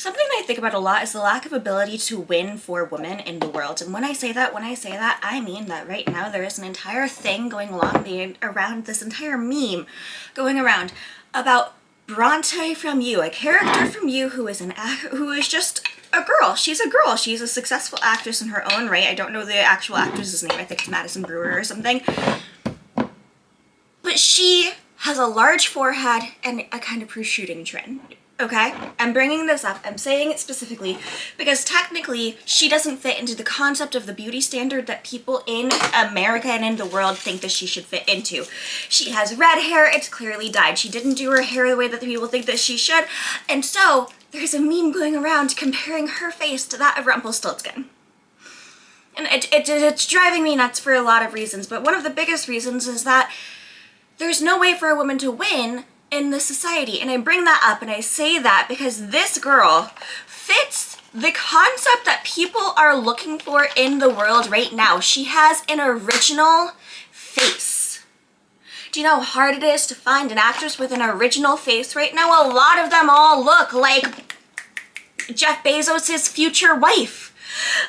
Something that I think about a lot is the lack of ability to win for women in the world. And when I say that, I mean that right now there is an entire thing going along around this entire meme going around about Bronte from You, a character from You who is just a girl. She's a girl. She's a successful actress in her own right. I don't know the actual actress's name. I think it's Madison Brewer or something. But she has a large forehead and a kind of prosciutto trend. Okay, I'm bringing this up, I'm saying it specifically because technically she doesn't fit into the concept of the beauty standard that people in America and in the world think that she should fit into. She has red hair, it's clearly dyed. She didn't do her hair the way that the people think that she should, and so there's a meme going around comparing her face to that of Rumpelstiltskin. And it's driving me nuts for a lot of reasons, but one of the biggest reasons is that there's no way for a woman to win in this society. And I bring that up and I say that because this girl fits the concept that people are looking for in the world right now. She has an original face. Do you know how hard it is to find an actress with an original face right now? A lot of them all look like Jeff Bezos' future wife.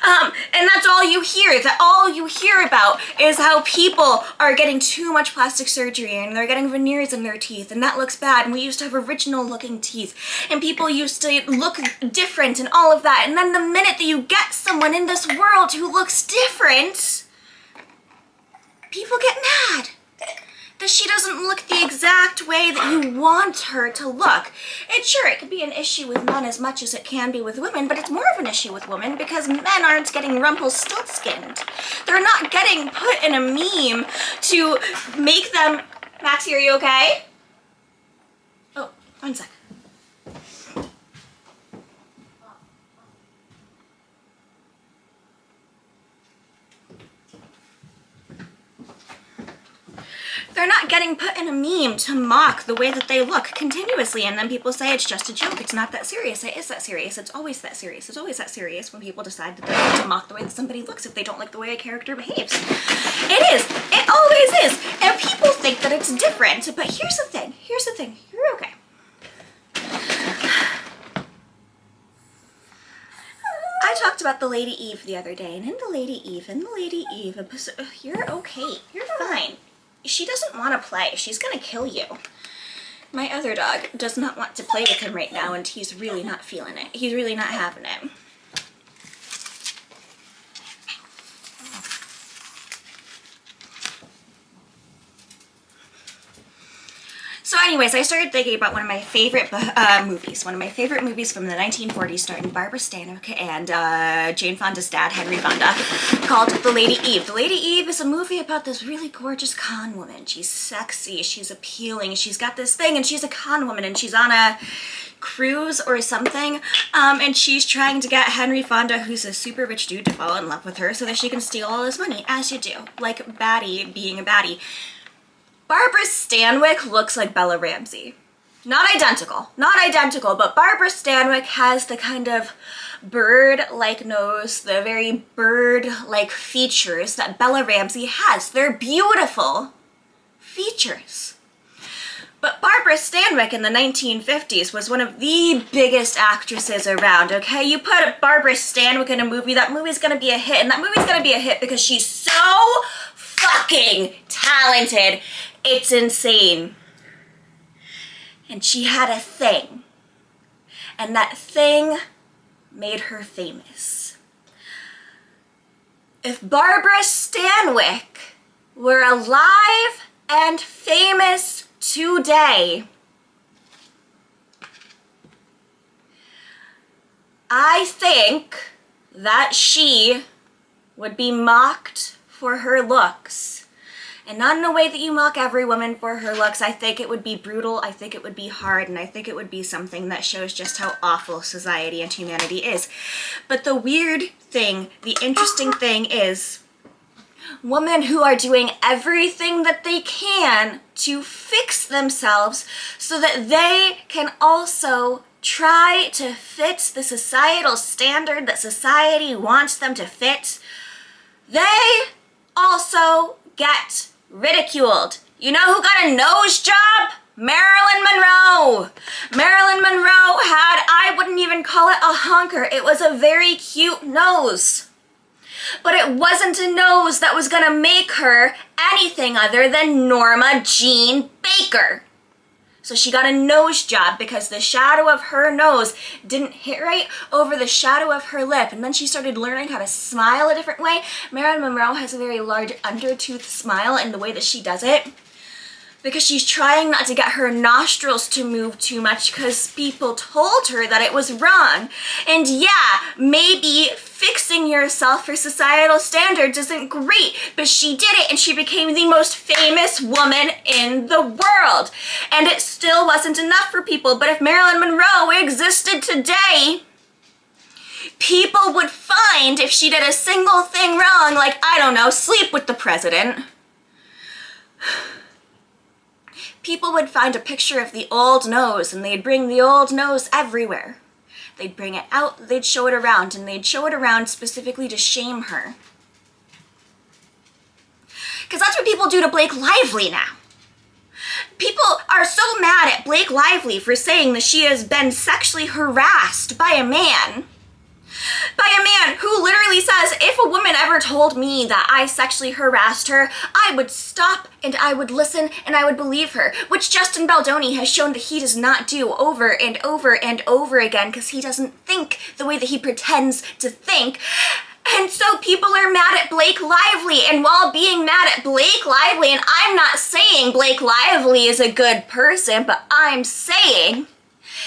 And that's all you hear. That all you hear about is how people are getting too much plastic surgery and they're getting veneers in their teeth and that looks bad, and we used to have original looking teeth and people used to look different and all of that, and then the minute that you get someone in this world who looks different, people get mad that she doesn't look the exact way that you want her to look. And sure, it could be an issue with men as much as it can be with women, but it's more of an issue with women because men aren't getting Rumpelstiltskinned. They're not getting put in a meme to make them... Maxie, are you okay? Oh, 1 sec. They're not getting put in a meme to mock the way that they look continuously, and then people say it's just a joke, it's not that serious. It is that serious, it's always that serious. It's always that serious when people decide that they're going to mock the way that somebody looks if they don't like the way a character behaves. It is, it always is, and people think that it's different, but here's the thing, you're okay. I talked about the Lady Eve the other day, and in the Lady Eve, you're okay, you're fine. She doesn't want to play. She's gonna kill you. My other dog does not want to play with him right now, and he's really not feeling it. He's really not having it. So anyways, I started thinking about one of my favorite movies. One of my favorite movies from the 1940s starring Barbara Stanwyck and Jane Fonda's dad, Henry Fonda, called The Lady Eve. The Lady Eve is a movie about this really gorgeous con woman. She's sexy, she's appealing, she's got this thing, and she's a con woman, and she's on a cruise or something, and she's trying to get Henry Fonda, who's a super rich dude, to fall in love with her so that she can steal all his money, as you do, like baddie being a baddie. Barbara Stanwyck looks like Bella Ramsey. Not identical, but Barbara Stanwyck has the kind of bird-like nose, the very bird-like features that Bella Ramsey has. They're beautiful features. But Barbara Stanwyck in the 1950s was one of the biggest actresses around, okay? You put Barbara Stanwyck in a movie, that movie's gonna be a hit, and that movie's gonna be a hit because she's so fucking talented. It's insane. And she had a thing. And that thing made her famous. If Barbara Stanwyck were alive and famous today, I think that she would be mocked for her looks. And not in a way that you mock every woman for her looks. I think it would be brutal, I think it would be hard, and I think it would be something that shows just how awful society and humanity is. But the weird thing, the interesting thing is, women who are doing everything that they can to fix themselves so that they can also try to fit the societal standard that society wants them to fit, they also get ridiculed. You know who got a nose job? Marilyn Monroe! Marilyn Monroe had, I wouldn't even call it a honker, it was a very cute nose. But it wasn't a nose that was gonna make her anything other than Norma Jean Baker. So she got a nose job because the shadow of her nose didn't hit right over the shadow of her lip. And then she started learning how to smile a different way. Marilyn Monroe has a very large undertooth smile in the way that she does it, because she's trying not to get her nostrils to move too much because people told her that it was wrong. And yeah, maybe fixing yourself for societal standards isn't great, but she did it and she became the most famous woman in the world. And it still wasn't enough for people, but if Marilyn Monroe existed today, people would find if she did a single thing wrong, like, I don't know, sleep with the president, people would find a picture of the old nose and they'd bring the old nose everywhere. They'd bring it out, they'd show it around, and they'd show it around specifically to shame her. Because that's what people do to Blake Lively now. People are so mad at Blake Lively for saying that she has been sexually harassed by a man. By a man who literally says, if a woman ever told me that I sexually harassed her, I would stop and I would listen and I would believe her, which Justin Baldoni has shown that he does not do over and over and over again because he doesn't think the way that he pretends to think. And so people are mad at Blake Lively, and while being mad at Blake Lively, and I'm not saying Blake Lively is a good person, but I'm saying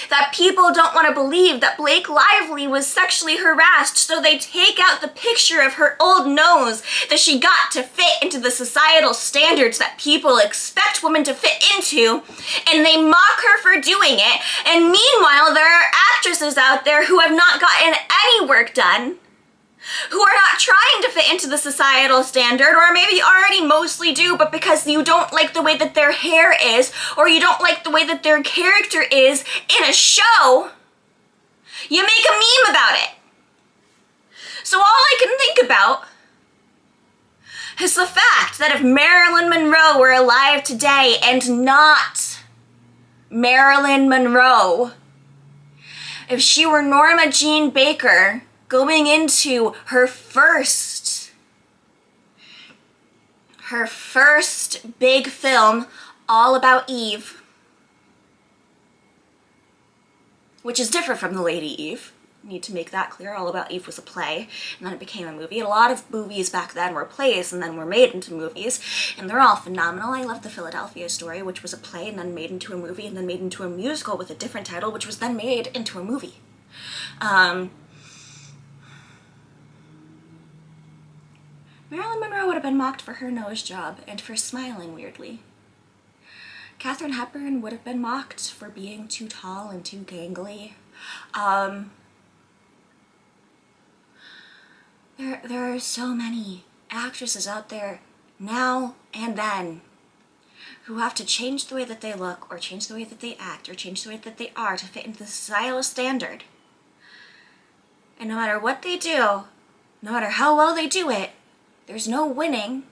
that people don't want to believe that Blake Lively was sexually harassed, so they take out the picture of her old nose that she got to fit into the societal standards that people expect women to fit into, and they mock her for doing it. And meanwhile, there are actresses out there who have not gotten any work done, who are not trying to fit into the societal standard, or maybe already mostly do, but because you don't like the way that their hair is, or you don't like the way that their character is in a show, you make a meme about it. So all I can think about is the fact that if Marilyn Monroe were alive today and not Marilyn Monroe, if she were Norma Jean Baker, going into her first big film, all about Eve, which is different from The Lady Eve. Need to make that clear. All About Eve was a play, and then it became a movie. And a lot of movies back then were plays and then were made into movies, and they're all phenomenal. I love The Philadelphia Story, which was a play and then made into a movie and then made into a musical with a different title, which was then made into a movie. Marilyn Monroe would have been mocked for her nose job and for smiling weirdly. Katharine Hepburn would have been mocked for being too tall and too gangly. There are so many actresses out there now and then who have to change the way that they look, or change the way that they act, or change the way that they are to fit into the societal standard. And no matter what they do, no matter how well they do it, there's no winning,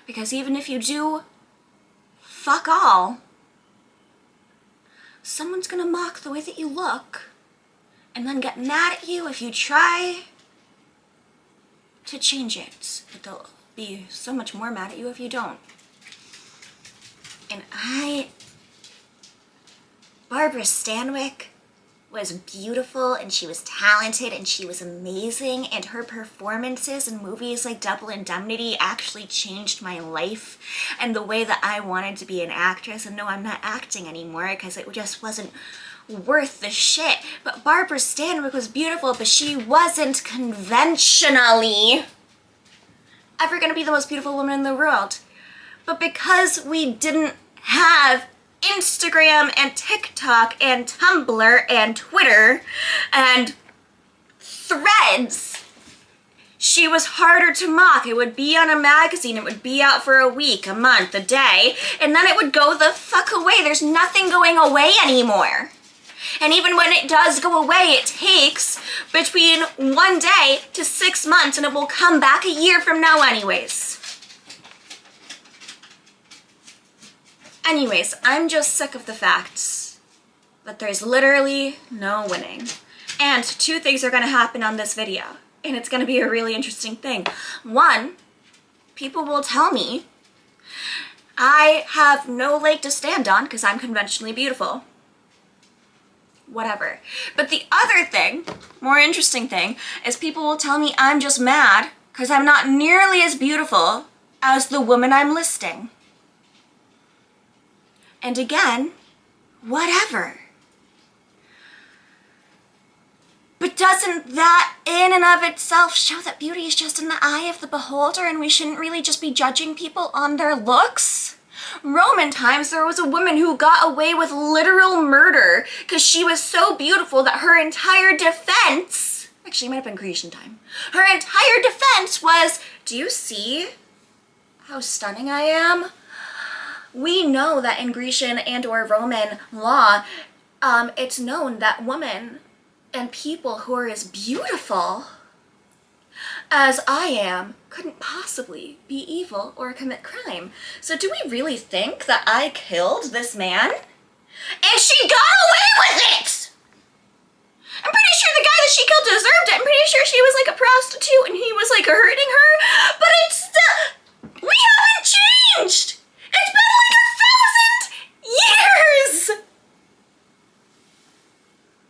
because even if you do fuck all, someone's gonna mock the way that you look and then get mad at you if you try to change it. But they'll be so much more mad at you if you don't. And Barbara Stanwyck was beautiful, and she was talented, and she was amazing, and her performances in movies like Double Indemnity actually changed my life and the way that I wanted to be an actress. And no, I'm not acting anymore because it just wasn't worth the shit. But Barbara Stanwyck was beautiful, but she wasn't conventionally ever gonna be the most beautiful woman in the world. But because we didn't have Instagram and TikTok and Tumblr and Twitter and Threads, she was harder to mock. It would be on a magazine, it would be out for a week, a month, a day, and then it would go the fuck away. There's nothing going away anymore. And even when it does go away, it takes between 1 day to 6 months, and it will come back a year from now anyways. Anyways, I'm just sick of the facts that there's literally no winning. And two things are gonna happen on this video, and it's gonna be a really interesting thing. One, people will tell me I have no leg to stand on because I'm conventionally beautiful. Whatever. But the other thing, more interesting thing, is people will tell me I'm just mad because I'm not nearly as beautiful as the woman I'm listing. And again, whatever. But doesn't that in and of itself show that beauty is just in the eye of the beholder and we shouldn't really just be judging people on their looks? Roman times, there was a woman who got away with literal murder because she was so beautiful that her entire defense, actually it might have been Grecian time, her entire defense was, do you see how stunning I am? We know that in Grecian and or Roman law, it's known that women and people who are as beautiful as I am couldn't possibly be evil or commit crime. So do we really think that I killed this man? And she got away with it! I'm pretty sure the guy that she killed deserved it. I'm pretty sure she was like a prostitute and he was like hurting her. But it's still, we haven't changed! It's been like 1,000 years!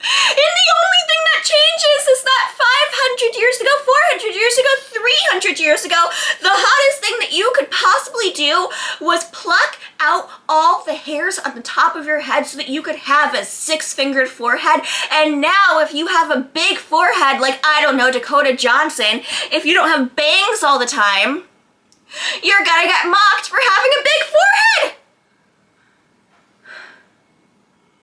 And the only thing that changes is that 500 years ago, 400 years ago, 300 years ago, the hottest thing that you could possibly do was pluck out all the hairs on the top of your head so that you could have a 6-fingered forehead. And now if you have a big forehead, like, I don't know, Dakota Johnson, if you don't have bangs all the time, you're gonna get mocked for having a big forehead.